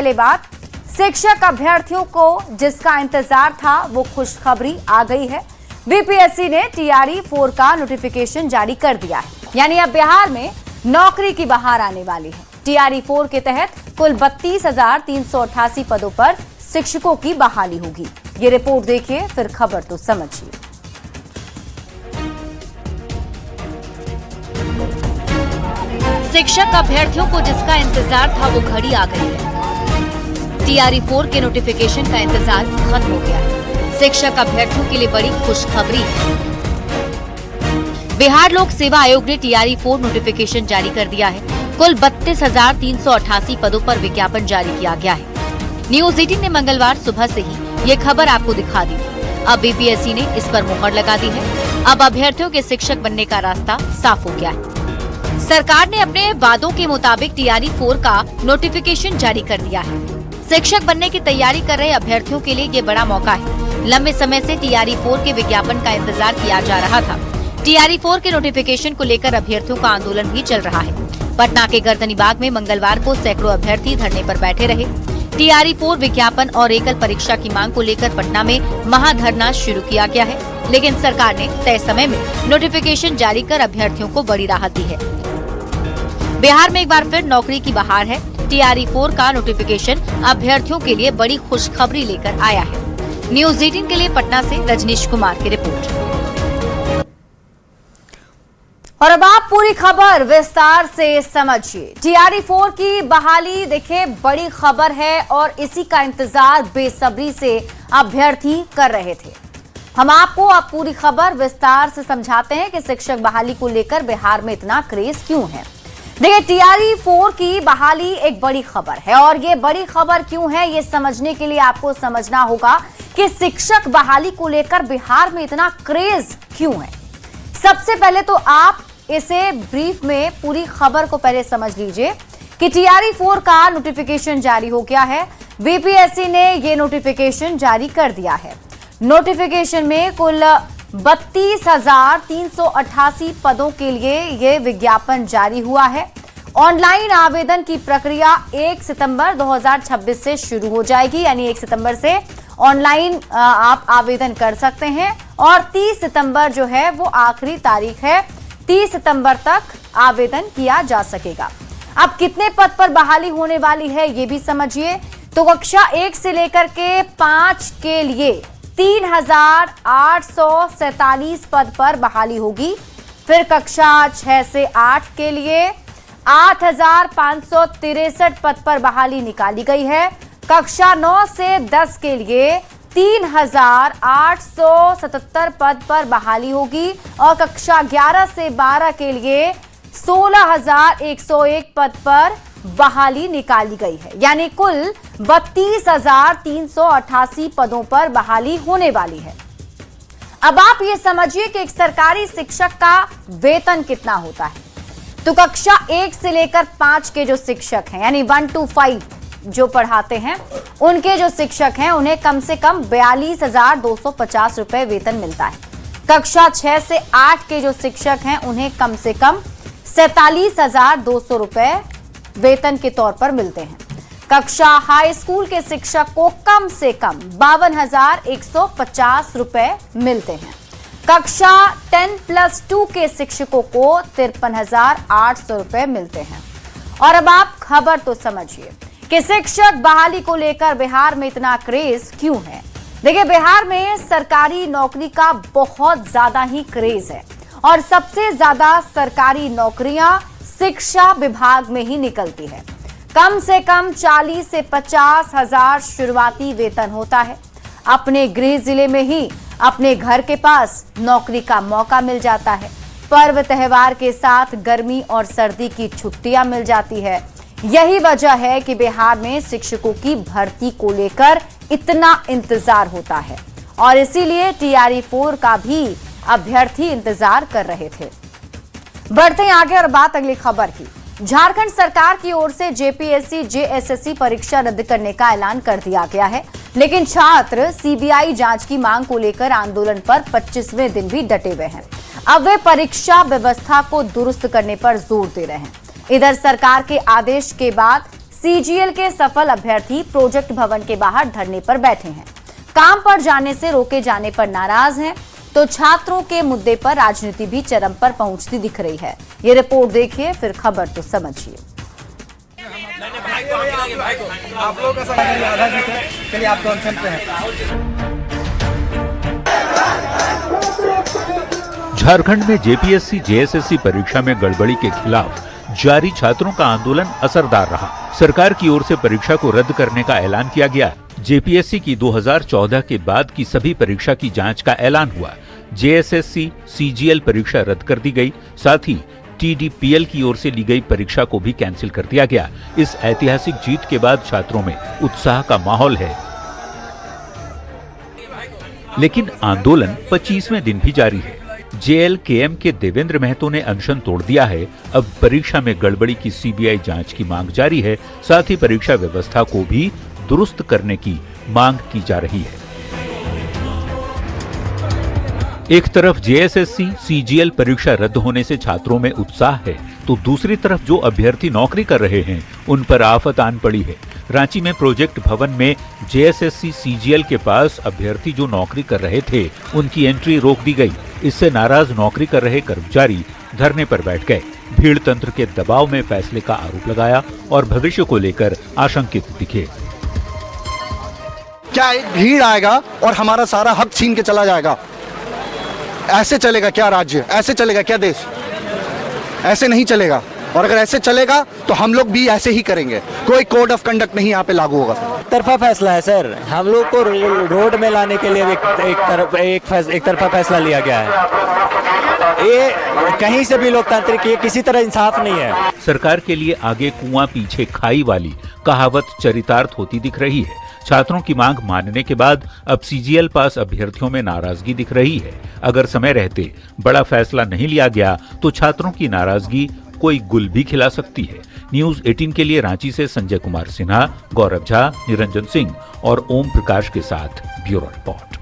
पहले बात, शिक्षक अभ्यर्थियों को जिसका इंतजार था वो खुशखबरी आ गई है। बीपीएससी ने TRE 4 का नोटिफिकेशन जारी कर दिया है, यानी अब बिहार में नौकरी की बहार आने वाली है। TRE 4 के तहत कुल 32,388 पदों पर शिक्षकों की बहाली होगी। ये रिपोर्ट देखिए, फिर खबर तो समझिए। शिक्षक अभ्यर्थियों को जिसका इंतजार था वो घड़ी आ गई है। TRE 4 के नोटिफिकेशन का इंतजार खत्म हो गया है। शिक्षक अभ्यर्थियों के लिए बड़ी खुशखबरी है। बिहार लोक सेवा आयोग ने TRE 4 नोटिफिकेशन जारी कर दिया है। कुल 32,388 पदों पर विज्ञापन जारी किया गया है। न्यूज 18 ने मंगलवार सुबह से ही ये खबर आपको दिखा दी। अब बीपीएससी ने इस पर मुहर लगा दी है। अब अभ्यर्थियों के शिक्षक बनने का रास्ता साफ हो गया है। सरकार ने अपने वादों के मुताबिक TRE 4 का नोटिफिकेशन जारी कर दिया है। शिक्षक बनने की तैयारी कर रहे अभ्यर्थियों के लिए ये बड़ा मौका है। लंबे समय से TRE 4 के विज्ञापन का इंतजार किया जा रहा था। TRE 4 के नोटिफिकेशन को लेकर अभ्यर्थियों का आंदोलन भी चल रहा है। पटना के गर्दनीबाग में मंगलवार को सैकड़ों अभ्यर्थी धरने पर बैठे रहे। TRE 4 विज्ञापन और एकल परीक्षा की मांग को लेकर पटना में महाधरना शुरू किया गया है, लेकिन सरकार ने तय समय में नोटिफिकेशन जारी कर अभ्यर्थियों को बड़ी राहत दी है। बिहार में एक बार फिर नौकरी की बहार है। TRE 4 का नोटिफिकेशन अभ्यर्थियों के लिए बड़ी खुशखबरी लेकर आया है। न्यूज 18 के लिए पटना से रजनीश कुमार की रिपोर्ट। और अब आप पूरी खबर विस्तार से समझिए। TRE 4 की बहाली देखिए बड़ी खबर है और इसी का इंतजार बेसब्री से अभ्यर्थी कर रहे थे। हम आपको अब पूरी खबर विस्तार से समझाते हैं कि शिक्षक बहाली को लेकर बिहार में इतना क्रेज क्यों है। देखिए, TRE 4 की बहाली एक बड़ी खबर है और ये बड़ी खबर क्यों है ये समझने के लिए आपको समझना होगा कि शिक्षक बहाली को लेकर बिहार में इतना क्रेज क्यों है। सबसे पहले तो आप इसे ब्रीफ में पूरी खबर को पहले समझ लीजिए कि TRE 4 का नोटिफिकेशन जारी हो गया है। बीपीएससी ने ये नोटिफिकेशन जारी कर दिया है। नोटिफिकेशन में कुल 32,388 पदों के लिए ये विज्ञापन जारी हुआ है। ऑनलाइन आवेदन की प्रक्रिया 1 सितंबर 2026 से शुरू हो जाएगी, यानी 1 सितंबर से ऑनलाइन आप आवेदन कर सकते हैं और 30 सितंबर जो है वो आखिरी तारीख है। 30 सितंबर तक आवेदन किया जा सकेगा। अब कितने पद पर बहाली होने वाली है ये भी समझिए। तो कक्षा 1 से लेकर के 5 के लिए 3,847 पद पर बहाली होगी। फिर कक्षा 6 से 8 के लिए 8,563 पद पर बहाली निकाली गई है। कक्षा 9 से 10 के लिए 3,877 पद पर बहाली होगी और कक्षा 11 से 12 के लिए 16,101 पद पर बहाली निकाली गई है, यानी कुल 32,388 पदों पर बहाली होने वाली है। अब आप ये समझिए कि एक सरकारी शिक्षक का वेतन कितना होता है। तो कक्षा 1 से लेकर 5 के जो शिक्षक हैं, यानी 1 to 5 जो पढ़ाते हैं, उनके जो शिक्षक हैं उन्हें कम से कम 42,250 रुपए वेतन मिलता है। कक्षा 6 से 8 के जो शिक्षक हैं उन्हें कम से कम 47,200 रुपए वेतन के तौर पर मिलते हैं। कक्षा हाई स्कूल के शिक्षक को कम से कम 52,150 रुपए मिलते हैं। कक्षा 10+2 के शिक्षकों को 53,800 रुपए मिलते हैं। और अब आप खबर तो समझिए कि शिक्षक बहाली को लेकर बिहार में इतना क्रेज क्यों है। देखिए, बिहार में सरकारी नौकरी का बहुत ज्यादा ही क्रेज है और सबसे ज्यादा सरकारी नौकरियां शिक्षा विभाग में ही निकलती है। कम से कम 40 से 50 हजार शुरुआती वेतन होता है। अपने गृह जिले में ही अपने घर के पास नौकरी का मौका मिल जाता है। पर्व त्योहार के साथ गर्मी और सर्दी की छुट्टियां मिल जाती है। यही वजह है कि बिहार में शिक्षकों की भर्ती को लेकर इतना इंतजार होता है और इसीलिए TRE 4 का भी अभ्यर्थी इंतजार कर रहे थे। बढ़ते हैं आगे और बात अगली खबर की। झारखंड सरकार की ओर से JPSC JSSC परीक्षा रद्द करने का ऐलान कर दिया गया है, लेकिन छात्र CBI जांच की मांग को लेकर आंदोलन पर 25वें दिन भी डटे हुए हैं। अब वे परीक्षा व्यवस्था को दुरुस्त करने पर जोर दे रहे हैं। इधर सरकार के आदेश के बाद सीजीएल के सफल अभ्यर्थी प्रोजेक्ट भवन के बाहर धरने पर बैठे हैं। काम पर जाने से रोके जाने पर नाराज हैं, तो छात्रों के मुद्दे पर राजनीति भी चरम पर पहुंचती दिख रही है। ये रिपोर्ट देखिए, फिर खबर तो समझिए। आप लोगों का समय आधा घंटे के लिए आप कॉन्सेंट पे हैं। झारखंड में जेपीएससी जेएसएससी परीक्षा में गड़बड़ी के खिलाफ जारी छात्रों का आंदोलन असरदार रहा। सरकार की ओर से परीक्षा को रद्द करने का ऐलान किया गया। जेपीएससी की 2014 के बाद की सभी परीक्षा की जांच का ऐलान हुआ। जेएसएससी सीजीएल परीक्षा रद्द कर दी गई। साथ ही टीडीपीएल की ओर से ली गई परीक्षा को भी कैंसिल कर दिया गया। इस ऐतिहासिक जीत के बाद छात्रों में उत्साह का माहौल है, लेकिन आंदोलन 25वें दिन भी जारी है। जेएलकेएम के देवेंद्र महतो ने अनशन तोड़ दिया है। अब परीक्षा में गड़बड़ी की सीबीआई जांच की मांग जारी है। साथ ही परीक्षा व्यवस्था को भी दुरुस्त करने की मांग की जा रही है। एक तरफ जेएसएससी सीजीएल परीक्षा रद्द होने से छात्रों में उत्साह है, तो दूसरी तरफ जो अभ्यर्थी नौकरी कर रहे हैं उन पर आफत आन पड़ी है। रांची में प्रोजेक्ट भवन में जेएसएससी सीजीएल के पास अभ्यर्थी जो नौकरी कर रहे थे उनकी एंट्री रोक दी गई। इससे नाराज नौकरी कर रहे कर्मचारी धरने पर बैठ गए। भीड़ तंत्र के दबाव में फैसले का आरोप लगाया और भविष्य को लेकर आशंकित दिखे। क्या एक भीड़ आएगा और हमारा सारा हक छीन के चला जाएगा? ऐसे चलेगा क्या राज्य? ऐसे चलेगा क्या देश? ऐसे नहीं चलेगा। और अगर ऐसे चलेगा तो हम लोग भी ऐसे ही करेंगे। कोई कोड ऑफ कंडक्ट नहीं यहाँ पे लागू होगा। तरफा फैसला है सर। हम लोग को रोड में लाने के लिए एक तरफा फैसला लिया गया है। ये कहीं से भी लोकतांत्रिक, ये किसी तरह इंसाफ नहीं है। सरकार के लिए आगे कुआं पीछे खाई वाली कहावत चरितार्थ होती दिख रही है। छात्रों की मांग मानने के बाद अब सीजीएल पास अभ्यर्थियों में नाराजगी दिख रही है। अगर समय रहते बड़ा फैसला नहीं लिया गया तो छात्रों की नाराजगी कोई गुल भी खिला सकती है। न्यूज 18 के लिए रांची से संजय कुमार सिन्हा, गौरव झा, निरंजन सिंह और ओम प्रकाश के साथ ब्यूरो रिपोर्ट।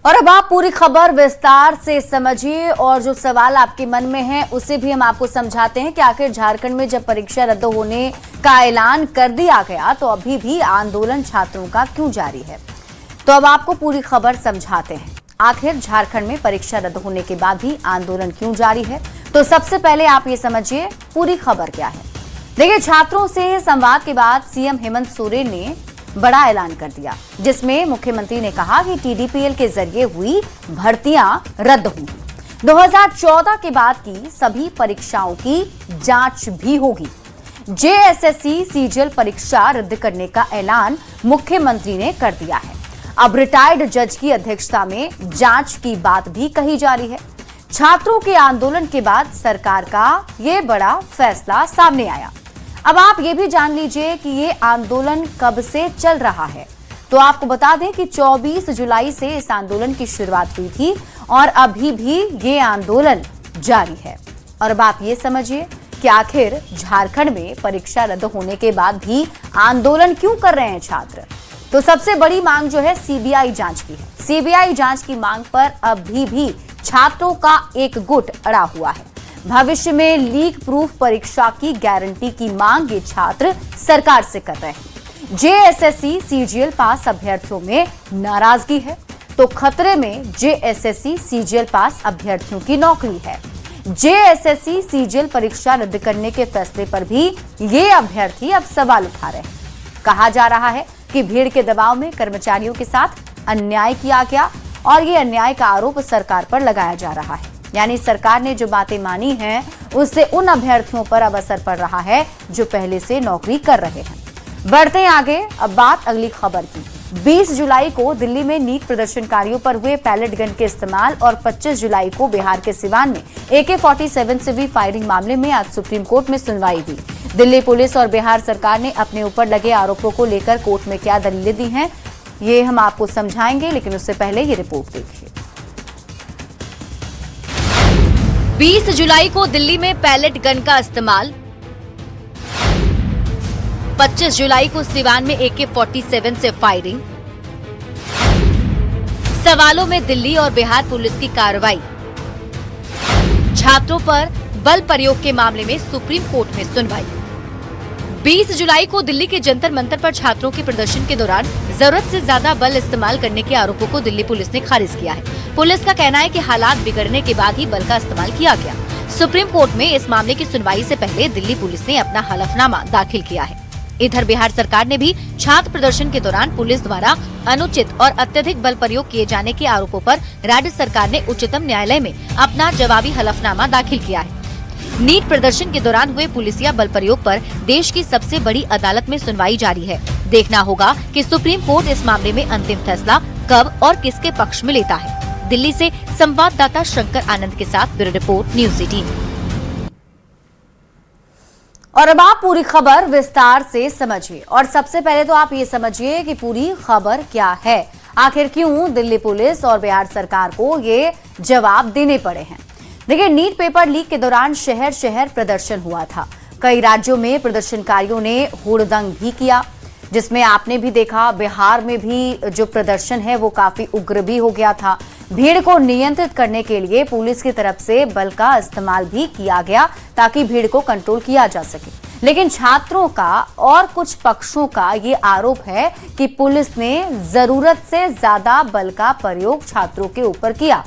और अब आप पूरी खबर विस्तार से समझिए और जो सवाल आपके मन में है उसे भी हम आपको समझाते हैं कि आखिर झारखंड में जब परीक्षा रद्द होने का ऐलान कर दिया गया तो अभी भी आंदोलन छात्रों का क्यों जारी है। तो अब आपको पूरी खबर समझाते हैं। आखिर झारखंड में परीक्षा रद्द होने के बाद भी आंदोलन क्यों जारी है। तो सबसे पहले आप ये समझिए पूरी खबर क्या है। देखिए, छात्रों से संवाद के बाद सीएम हेमंत सोरेन ने बड़ा ऐलान कर दिया, जिसमें मुख्यमंत्री ने कहा कि टीडीपीएल के जरिए हुई भर्तियां रद्द होंगी। 2014 के बाद की सभी परीक्षाओं की जांच भी होगी। जेएसएससी सीजीएल परीक्षा रद्द करने का ऐलान मुख्यमंत्री ने कर दिया है। अब रिटायर्ड जज की अध्यक्षता में जांच की बात भी कही जा रही है। छात्रों के आंदोलन के बाद सरकार का ये बड़ा फैसला सामने आया। अब आप ये भी जान लीजिए कि ये आंदोलन कब से चल रहा है। तो आपको बता दें कि 24 जुलाई से इस आंदोलन की शुरुआत हुई थी और अभी भी ये आंदोलन जारी है। और अब आप ये समझिए कि आखिर झारखंड में परीक्षा रद्द होने के बाद भी आंदोलन क्यों कर रहे हैं छात्र। तो सबसे बड़ी मांग जो है सीबीआई जांच की है। सीबीआई जांच की मांग पर अभी भी छात्रों का एक गुट अड़ा हुआ है। भविष्य में लीक प्रूफ परीक्षा की गारंटी की मांग ये छात्र सरकार से कर रहे हैं। जेएसएससी सीजीएल पास अभ्यर्थियों में नाराजगी है, तो खतरे में जेएसएससी सीजीएल पास अभ्यर्थियों की नौकरी है। जेएसएससी सीजीएल परीक्षा रद्द करने के फैसले पर भी ये अभ्यर्थी अब सवाल उठा रहे हैं। कहा जा रहा है कि भीड़ के दबाव में कर्मचारियों के साथ अन्याय किया गया और ये अन्याय का आरोप सरकार पर लगाया जा रहा है। यानी सरकार ने जो बातें मानी हैं उससे उन अभ्यर्थियों पर अब असर पड़ रहा है जो पहले से नौकरी कर रहे हैं। बढ़ते हैं आगे। अब बात अगली खबर की। 20 जुलाई को दिल्ली में नीट प्रदर्शनकारियों पर हुए पैलेट गन के इस्तेमाल और 25 जुलाई को बिहार के सिवान में AK-47 से हुई फायरिंग मामले में आज सुप्रीम कोर्ट में सुनवाई हुई। दिल्ली पुलिस और बिहार सरकार ने अपने ऊपर लगे आरोपों को लेकर कोर्ट में क्या दलीलें दी हैं ये हम आपको समझाएंगे, लेकिन उससे पहले ये रिपोर्ट देखिए। 20 जुलाई को दिल्ली में पैलेट गन का इस्तेमाल, 25 जुलाई को सिवान में AK-47 से फायरिंग, सवालों में दिल्ली और बिहार पुलिस की कार्रवाई, छात्रों पर बल प्रयोग के मामले में सुप्रीम कोर्ट में सुनवाई। 20 जुलाई को दिल्ली के जंतर मंतर पर छात्रों के प्रदर्शन के दौरान जरूरत से ज्यादा बल इस्तेमाल करने के आरोपों को दिल्ली पुलिस ने खारिज किया है। पुलिस का कहना है कि हालात बिगड़ने के बाद ही बल का इस्तेमाल किया गया। सुप्रीम कोर्ट में इस मामले की सुनवाई से पहले दिल्ली पुलिस ने अपना हलफनामा दाखिल किया है। इधर बिहार सरकार ने भी छात्र प्रदर्शन के दौरान पुलिस द्वारा अनुचित और अत्यधिक बल प्रयोग किए जाने के आरोपों पर राज्य सरकार ने उच्चतम न्यायालय में अपना जवाबी हलफनामा दाखिल किया है। नीट प्रदर्शन के दौरान हुए पुलिसिया बल प्रयोग पर देश की सबसे बड़ी अदालत में सुनवाई जारी है। देखना होगा कि सुप्रीम कोर्ट इस मामले में अंतिम फैसला कब और किसके पक्ष में लेता है। दिल्ली से संवाददाता शंकर आनंद के साथ ब्यूरो रिपोर्ट न्यूज़ 18। और अब आप पूरी खबर विस्तार से समझिए और सबसे पहले तो आप ये समझिए कि पूरी खबर क्या है, आखिर क्यों दिल्ली पुलिस और बिहार सरकार को ये जवाब देने पड़े हैं। देखिए, नीट पेपर लीक के दौरान शहर शहर प्रदर्शन हुआ था। कई राज्यों में प्रदर्शनकारियों ने हुड़दंग भी किया, जिसमें आपने भी देखा बिहार में भी जो प्रदर्शन है वो काफी उग्र भी हो गया था। भीड़ को नियंत्रित करने के लिए पुलिस की तरफ से बल का इस्तेमाल भी किया गया ताकि भीड़ को कंट्रोल किया जा सके। लेकिन छात्रों का और कुछ पक्षों का ये आरोप है कि पुलिस ने जरूरत से ज्यादा बल का प्रयोग छात्रों के ऊपर किया।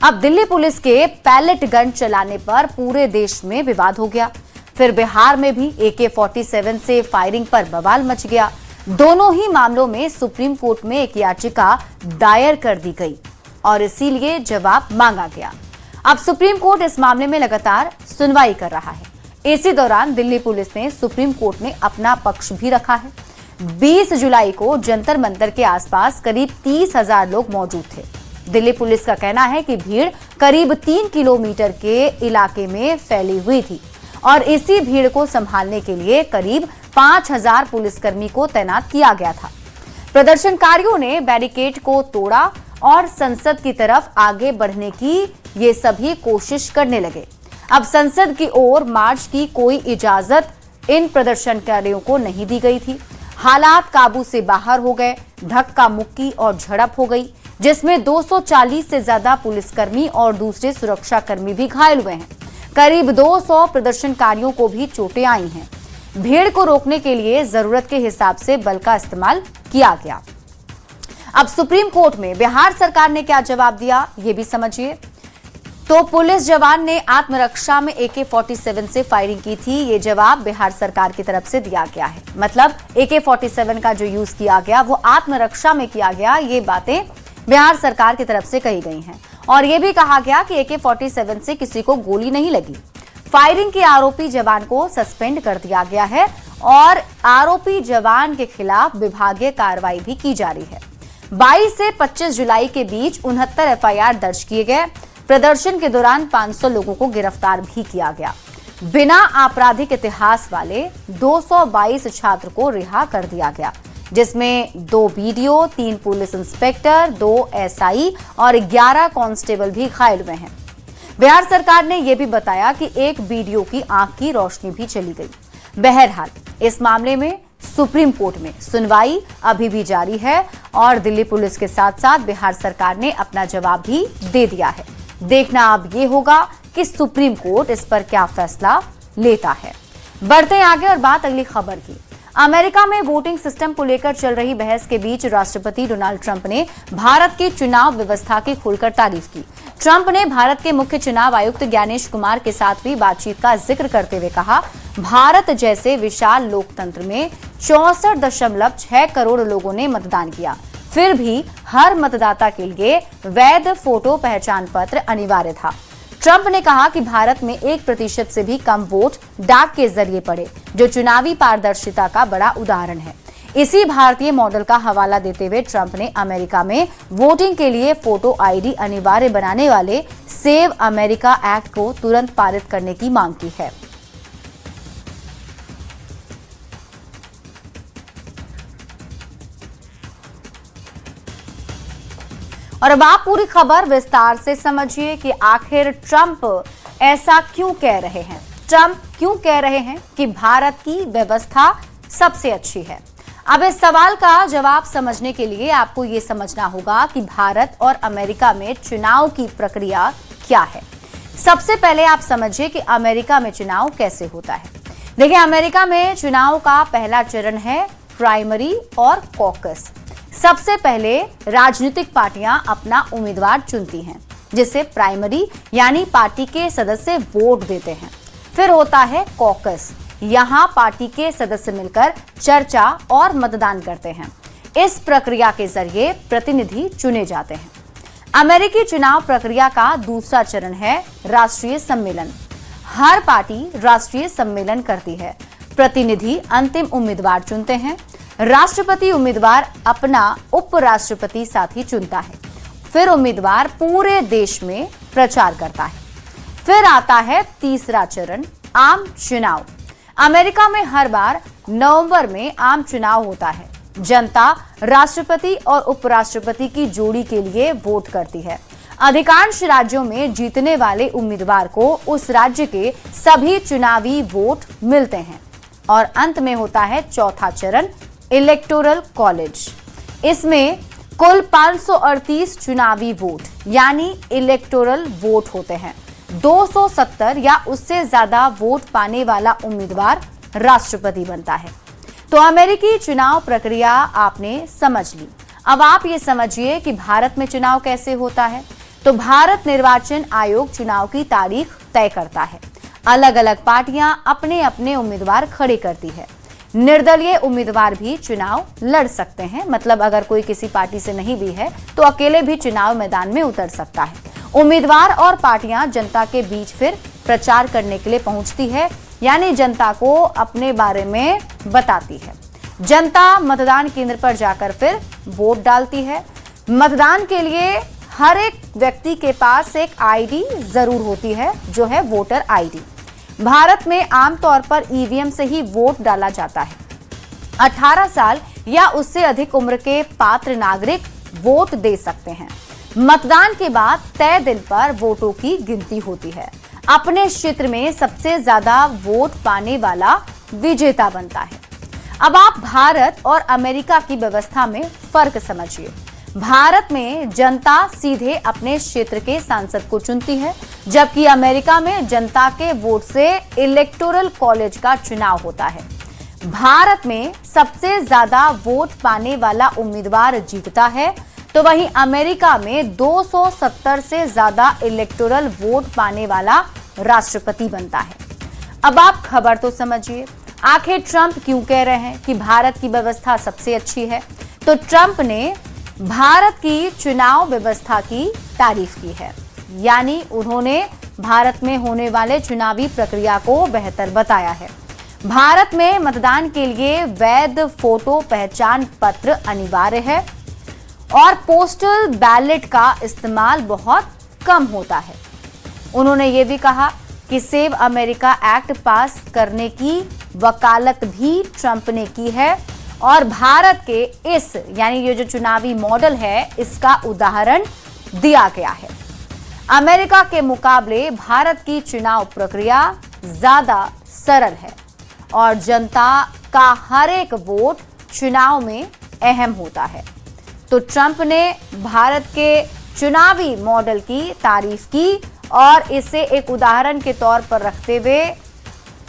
अब दिल्ली पुलिस के पैलेट गन चलाने पर पूरे देश में विवाद हो गया। फिर बिहार में भी AK-47 से फायरिंग पर बवाल मच गया। दोनों ही मामलों में सुप्रीम कोर्ट में एक याचिका दायर कर दी गई और इसीलिए जवाब मांगा गया। अब सुप्रीम कोर्ट इस मामले में लगातार सुनवाई कर रहा है। इसी दौरान दिल्ली पुलिस ने सुप्रीम कोर्ट में अपना पक्ष भी रखा है। 20 जुलाई को जंतर मंतर के आसपास करीब 30,000 लोग मौजूद थे। दिल्ली पुलिस का कहना है कि भीड़ करीब 3 किलोमीटर के इलाके में फैली हुई थी और इसी भीड़ को संभालने के लिए करीब 5,000 पुलिसकर्मी को तैनात किया गया था। प्रदर्शनकारियों ने बैरिकेड को तोड़ा और संसद की तरफ आगे बढ़ने की ये सभी कोशिश करने लगे। अब संसद की ओर मार्च की कोई इजाजत इन प्रदर्शनकारियों को नहीं दी गई थी। हालात काबू से बाहर हो गए, धक्का मुक्की और झड़प हो गई, जिसमें 240 से ज्यादा पुलिसकर्मी और दूसरे सुरक्षाकर्मी भी घायल हुए हैं। करीब 200 प्रदर्शनकारियों को भी चोटें आई हैं। भीड़ को रोकने के लिए जरूरत के हिसाब से बल का इस्तेमाल किया गया। अब सुप्रीम कोर्ट में बिहार सरकार ने क्या जवाब दिया, ये भी समझिए। तो पुलिस जवान ने आत्मरक्षा में AK-47 से फायरिंग की थी, ये जवाब बिहार सरकार की तरफ से दिया गया है। मतलब AK-47 का जो यूज किया गया वो आत्मरक्षा में किया गया, ये बातें बिहार सरकार की तरफ से कही गई हैं। और ये भी कहा गया कि AK-47 से किसी को गोली नहीं लगी। फायरिंग के आरोपी जवान को सस्पेंड कर दिया गया है और आरोपी जवान के खिलाफ विभागीय कार्रवाई भी की जा रही है। 22 से 25 जुलाई के बीच 69 FIR दर्ज किए गए। प्रदर्शन के दौरान 500 लोगों को गिरफ्तार भी किया गया। बिना आपराधिक इतिहास वाले 222 छात्र को रिहा कर दिया गया, जिसमें 2 BDO, 3 पुलिस इंस्पेक्टर, 2 SI और 11 कांस्टेबल भी घायल हुए हैं। बिहार सरकार ने यह भी बताया कि एक BDO की आंख की रोशनी भी चली गई। बहरहाल इस मामले में सुप्रीम कोर्ट में सुनवाई अभी भी जारी है और दिल्ली पुलिस के साथ साथ बिहार सरकार ने अपना जवाब भी दे दिया है। देखना अब ये होगा कि सुप्रीम कोर्ट इस पर क्या फैसला लेता है। बढ़ते हैं आगे और बात अगली खबर की। अमेरिका में वोटिंग सिस्टम को लेकर चल रही बहस के बीच राष्ट्रपति डोनाल्ड ट्रंप ने भारत की चुनाव व्यवस्था की खुलकर तारीफ की। ट्रंप ने भारत के मुख्य चुनाव आयुक्त ज्ञानेश कुमार के साथ भी बातचीत का जिक्र करते हुए कहा, भारत जैसे विशाल लोकतंत्र में 64.6 करोड़ लोगों ने मतदान किया, फिर भी हर मतदाता के लिए वैध फोटो पहचान पत्र अनिवार्य था। ट्रंप ने कहा कि भारत में 1% से भी कम वोट डाक के जरिए पड़े, जो चुनावी पारदर्शिता का बड़ा उदाहरण है। इसी भारतीय मॉडल का हवाला देते हुए ट्रंप ने अमेरिका में वोटिंग के लिए फोटो ID अनिवार्य बनाने वाले सेव अमेरिका एक्ट को तुरंत पारित करने की मांग की है। और अब आप पूरी खबर विस्तार से समझिए कि आखिर ट्रंप ऐसा क्यों कह रहे हैं। ट्रंप क्यों कह रहे हैं कि भारत की व्यवस्था सबसे अच्छी है। अब इस सवाल का जवाब समझने के लिए आपको ये समझना होगा कि भारत और अमेरिका में चुनाव की प्रक्रिया क्या है। सबसे पहले आप समझिए कि अमेरिका में चुनाव कैसे होता है। देखिए, अमेरिका में चुनाव का पहला चरण है प्राइमरी और कॉकस। सबसे पहले राजनीतिक पार्टियां अपना उम्मीदवार चुनती हैं, जिसे प्राइमरी यानी पार्टी के सदस्य वोट देते हैं। फिर होता है कॉकस, यहां पार्टी के सदस्य मिलकर चर्चा और मतदान करते हैं। इस प्रक्रिया के जरिए प्रतिनिधि चुने जाते हैं। अमेरिकी चुनाव प्रक्रिया का दूसरा चरण है राष्ट्रीय सम्मेलन। हर पार्टी राष्ट्रीय सम्मेलन करती है, प्रतिनिधि अंतिम उम्मीदवार चुनते हैं। राष्ट्रपति उम्मीदवार अपना उपराष्ट्रपति साथी चुनता है। फिर उम्मीदवार पूरे देश में प्रचार करता है। फिर आता है तीसरा चरण, आम चुनाव। अमेरिका में हर बार नवंबर में आम चुनाव होता है। जनता राष्ट्रपति और उपराष्ट्रपति की जोड़ी के लिए वोट करती है। अधिकांश राज्यों में जीतने वाले उम्मीदवार को उस राज्य के सभी चुनावी वोट मिलते हैं। और अंत में होता है चौथा चरण, इलेक्टोरल कॉलेज। इसमें कुल 538 चुनावी वोट यानी इलेक्टोरल वोट होते हैं। 270 या उससे ज्यादा वोट पाने वाला उम्मीदवार राष्ट्रपति बनता है। तो अमेरिकी चुनाव प्रक्रिया आपने समझ ली। अब आप ये समझिए कि भारत में चुनाव कैसे होता है। तो भारत निर्वाचन आयोग चुनाव की तारीख तय करता है। अलग अलग पार्टियां अपने अपने उम्मीदवार खड़े करती है। निर्दलीय उम्मीदवार भी चुनाव लड़ सकते हैं, मतलब अगर कोई किसी पार्टी से नहीं भी है तो अकेले भी चुनाव मैदान में उतर सकता है। उम्मीदवार और पार्टियां जनता के बीच फिर प्रचार करने के लिए पहुंचती है, यानी जनता को अपने बारे में बताती है। जनता मतदान केंद्र पर जाकर फिर वोट डालती है। मतदान के लिए हर एक व्यक्ति के पास एक आईडी जरूर होती है, जो है वोटर आईडी। भारत में आमतौर पर ईवीएम से ही वोट डाला जाता है। 18 साल या उससे अधिक उम्र के पात्र नागरिक वोट दे सकते हैं। मतदान के बाद तय दिन पर वोटों की गिनती होती है। अपने क्षेत्र में सबसे ज्यादा वोट पाने वाला विजेता बनता है। अब आप भारत और अमेरिका की व्यवस्था में फर्क समझिए। भारत में जनता सीधे अपने क्षेत्र के सांसद को चुनती है, जबकि अमेरिका में जनता के वोट से इलेक्टोरल कॉलेज का चुनाव होता है। भारत में सबसे ज्यादा वोट पाने वाला उम्मीदवार जीतता है, तो वहीं अमेरिका में 270 से ज्यादा इलेक्टोरल वोट पाने वाला राष्ट्रपति बनता है। अब आप खबर तो समझिए, आखिर ट्रंप क्यों कह रहे हैं कि भारत की व्यवस्था सबसे अच्छी है। तो ट्रंप ने भारत की चुनाव व्यवस्था की तारीफ की है, यानी उन्होंने भारत में होने वाले चुनावी प्रक्रिया को बेहतर बताया है। भारत में मतदान के लिए वैध फोटो पहचान पत्र अनिवार्य है और पोस्टल बैलेट का इस्तेमाल बहुत कम होता है। उन्होंने ये भी कहा कि सेव अमेरिका एक्ट पास करने की वकालत भी ट्रंप ने की है और भारत के इस यानी ये जो चुनावी मॉडल है, इसका उदाहरण दिया गया है। अमेरिका के मुकाबले भारत की चुनाव प्रक्रिया ज्यादा सरल है और जनता का हर एक वोट चुनाव में अहम होता है। तो ट्रंप ने भारत के चुनावी मॉडल की तारीफ की और इसे एक उदाहरण के तौर पर रखते हुए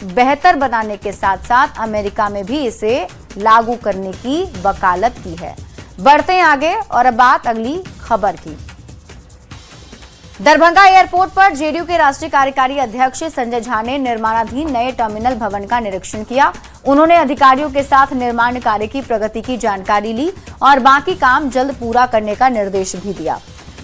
बेहतर बनाने के साथ साथ अमेरिका में भी इसे लागू करने की वकालत की है। बढ़ते हैं आगे और अब बात अगली खबर की। दरभंगा एयरपोर्ट पर जेडीयू के राष्ट्रीय कार्यकारी अध्यक्ष संजय झा ने निर्माणाधीन नए टर्मिनल भवन का निरीक्षण किया। उन्होंने अधिकारियों के साथ निर्माण कार्य की प्रगति की जानकारी ली और बाकी काम जल्द पूरा करने का निर्देश भी दिया।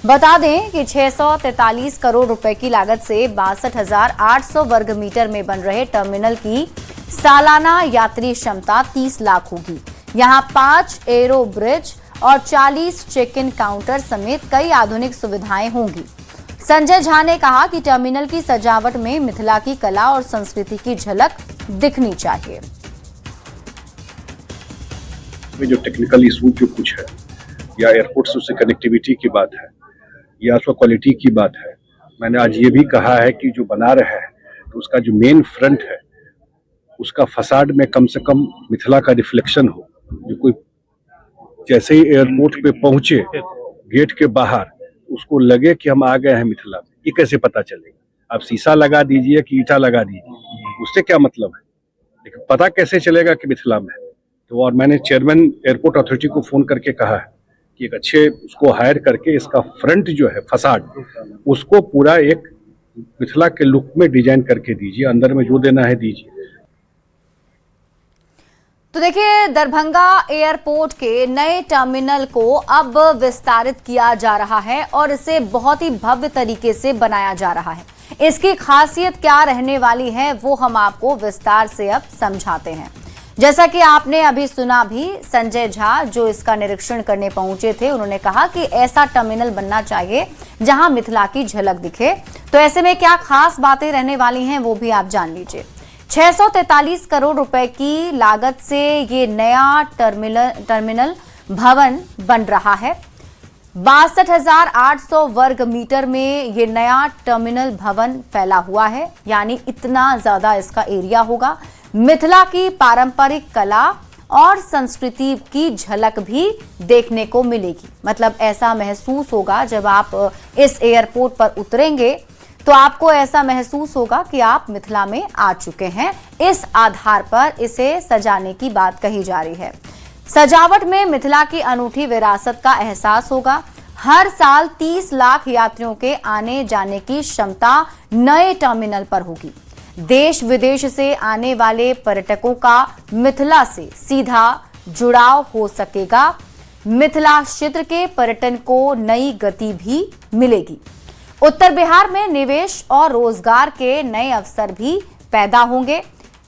बता दें कि 643 करोड़ रुपए की लागत से 62,800 वर्ग मीटर में बन रहे टर्मिनल की सालाना यात्री क्षमता 30 लाख होगी। यहां 5 एरो ब्रिज और 40 चेक इन काउंटर समेत कई आधुनिक सुविधाएं होंगी। संजय झा ने कहा कि टर्मिनल की सजावट में मिथिला की कला और संस्कृति की झलक दिखनी चाहिए। जो टेक्निकल इशू जो कुछ है या एयरपोर्ट से कनेक्टिविटी की बात है या उसका क्वालिटी की बात है, मैंने आज ये भी कहा है कि जो बना रहा है तो उसका जो मेन फ्रंट है उसका फसाड में कम से कम मिथिला का रिफ्लेक्शन हो। जो कोई जैसे ही एयरपोर्ट पे पहुंचे गेट के बाहर उसको लगे कि हम आ गए हैं मिथिला में। ये कैसे पता चलेगा? आप शीशा लगा दीजिए कि ईटा लगा दीजिए, उससे क्या मतलब है? लेकिन पता कैसे चलेगा कि मिथिला में? तो और मैंने चेयरमैन एयरपोर्ट अथॉरिटी को फोन करके कहा है कि एक अच्छे उसको हायर करके इसका फ्रंट जो है फसाड, उसको पूरा एक मिथिला के लुक में डिजाइन करके दीजिए, अंदर में जो देना है दीजिए। तो देखिए, दरभंगा एयरपोर्ट के नए टर्मिनल को अब विस्तारित किया जा रहा है और इसे बहुत ही भव्य तरीके से बनाया जा रहा है। इसकी खासियत क्या रहने वाली है वो हम आपको विस्तार से अब समझाते हैं। जैसा कि आपने अभी सुना भी, संजय झा जो इसका निरीक्षण करने पहुंचे थे, उन्होंने कहा कि ऐसा टर्मिनल बनना चाहिए जहां मिथिला की झलक दिखे। तो ऐसे में क्या खास बातें रहने वाली हैं वो भी आप जान लीजिए। 643 करोड़ रुपए की लागत से ये नया टर्मिनल भवन बन रहा है। 62,800 वर्ग मीटर में ये नया टर्मिनल भवन फैला हुआ है, यानी इतना ज्यादा इसका एरिया होगा। मिथिला की पारंपरिक कला और संस्कृति की झलक भी देखने को मिलेगी। मतलब ऐसा महसूस होगा जब आप इस एयरपोर्ट पर उतरेंगे तो आपको ऐसा महसूस होगा कि आप मिथिला में आ चुके हैं। इस आधार पर इसे सजाने की बात कही जा रही है। सजावट में मिथिला की अनूठी विरासत का एहसास होगा। हर साल 30 लाख यात्रियों के आने जाने की क्षमता नए टर्मिनल पर होगी। देश विदेश से आने वाले पर्यटकों का मिथिला से सीधा जुड़ाव हो सकेगा। मिथिला क्षेत्र के पर्यटन को नई गति भी मिलेगी। उत्तर बिहार में निवेश और रोजगार के नए अवसर भी पैदा होंगे,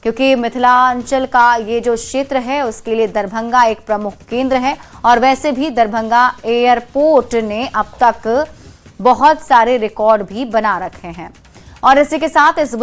क्योंकि मिथिलांचल का ये जो क्षेत्र है उसके लिए दरभंगा एक प्रमुख केंद्र है। और वैसे भी दरभंगा एयरपोर्ट ने अब तक बहुत सारे रिकॉर्ड भी बना रखे हैं। और इसी के साथ इस